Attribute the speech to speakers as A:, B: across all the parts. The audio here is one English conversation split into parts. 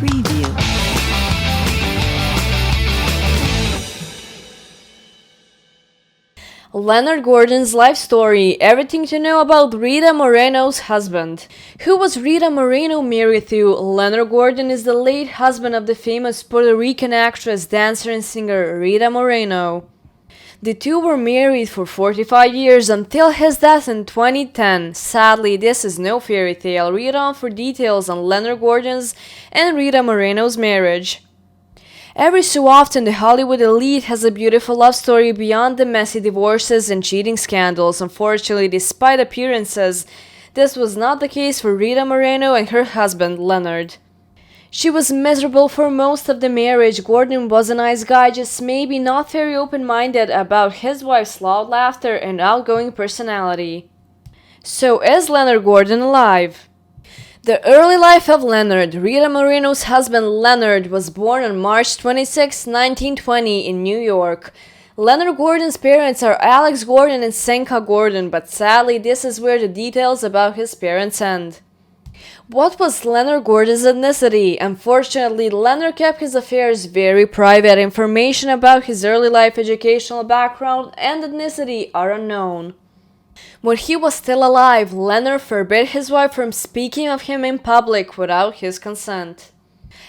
A: Preview.
B: Leonard Gordon's life story, everything to know about Rita Moreno's husband. Who was Rita Moreno married to? Leonard Gordon is the late husband of the famous Puerto Rican actress, dancer and singer Rita Moreno. The two were married for 45 years until his death in 2010. Sadly, this is no fairy tale. Read on for details on Leonard Gordon's and Rita Moreno's marriage. Every so often, the Hollywood elite has a beautiful love story beyond the messy divorces and cheating scandals. Unfortunately, despite appearances, this was not the case for Rita Moreno and her husband, Leonard. She was miserable for most of the marriage. Gordon was a nice guy, just maybe not very open-minded about his wife's loud laughter and outgoing personality. So is Leonard Gordon alive? The early life of Leonard. Rita Moreno's husband Leonard was born on March 26, 1920 in New York. Leonard Gordon's parents are Alex Gordon and Senka Gordon, but sadly this is where the details about his parents end. What was Leonard Gordon's ethnicity? Unfortunately, Leonard kept his affairs very private. Information about his early life, educational background, and ethnicity are unknown. When he was still alive, Leonard forbid his wife from speaking of him in public without his consent.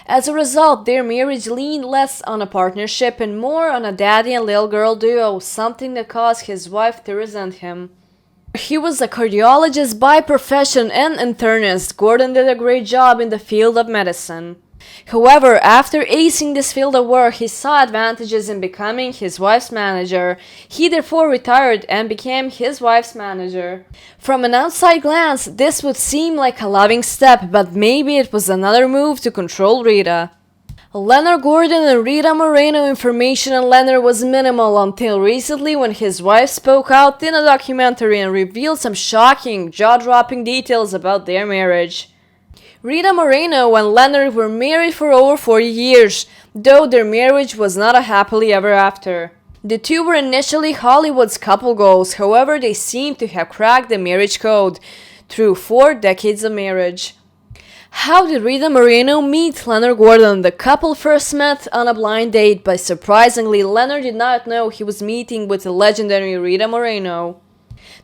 B: As a result, their marriage leaned less on a partnership and more on a daddy and little girl duo, something that caused his wife to resent him. He was a cardiologist by profession and internist. Gordon did a great job in the field of medicine. However, after acing this field of work, he saw advantages in becoming his wife's manager. He therefore retired and became his wife's manager. From an outside glance, this would seem like a loving step, but maybe it was another move to control Rita. Leonard Gordon and Rita Moreno. Information on Leonard was minimal until recently when his wife spoke out in a documentary and revealed some shocking, jaw-dropping details about their marriage. Rita Moreno and Leonard were married for over 40 years, though their marriage was not a happily ever after. The two were initially Hollywood's couple goals, however they seem to have cracked the marriage code through 4 decades of marriage. How did Rita Moreno meet Leonard Gordon? The couple first met on a blind date, but surprisingly, Leonard did not know he was meeting with the legendary Rita Moreno.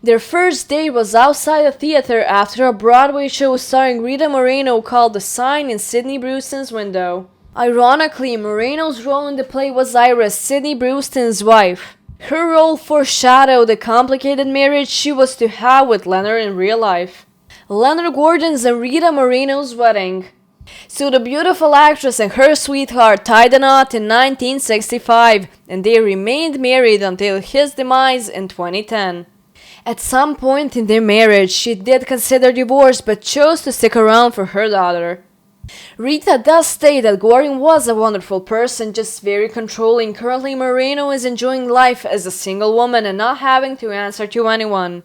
B: Their first date was outside a theater after a Broadway show starring Rita Moreno called The Sign in Sidney Brewston's window. Ironically, Moreno's role in the play was Iris, Sidney Brewston's wife. Her role foreshadowed the complicated marriage she was to have with Leonard in real life. Leonard Gordon's and Rita Moreno's wedding. So the beautiful actress and her sweetheart tied the knot in 1965, and they remained married until his demise in 2010. At some point in their marriage, she did consider divorce but chose to stick around for her daughter. Rita does state that Gordon was a wonderful person, just very controlling. Currently, Moreno is enjoying life as a single woman and not having to answer to anyone.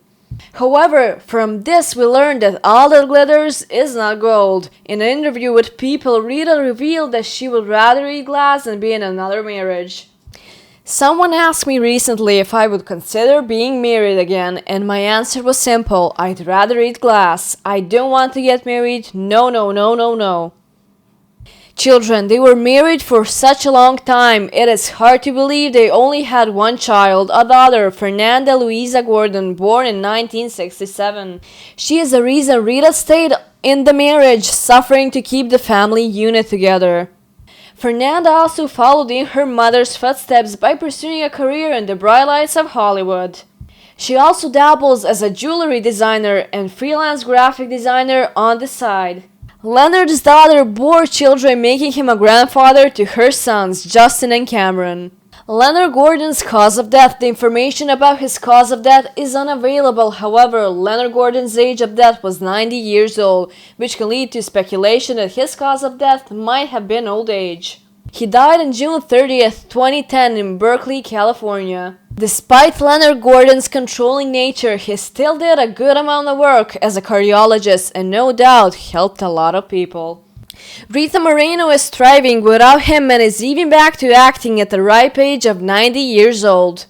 B: However, from this we learned that all that glitters is not gold. In an interview with People, Rita revealed that she would rather eat glass than be in another marriage. Someone asked me recently if I would consider being married again, and my answer was simple: I'd rather eat glass. I don't want to get married. No, no, no, no, no. Children. They were married for such a long time. It is hard to believe they only had one child, a daughter, Fernanda Louisa Gordon, born in 1967. She is the reason Rita stayed in the marriage, suffering to keep the family unit together. Fernanda also followed in her mother's footsteps by pursuing a career in the bright lights of Hollywood. She also dabbles as a jewelry designer and freelance graphic designer on the side. Leonard's daughter bore children, making him a grandfather to her sons, Justin and Cameron. Leonard Gordon's cause of death. The information about his cause of death is unavailable. However, Leonard Gordon's age of death was 90 years old, which can lead to speculation that his cause of death might have been old age. He died on June 30th, 2010 in Berkeley, California. Despite Leonard Gordon's controlling nature, he still did a good amount of work as a cardiologist and no doubt helped a lot of people. Rita Moreno is thriving without him and is even back to acting at the ripe age of 90 years old.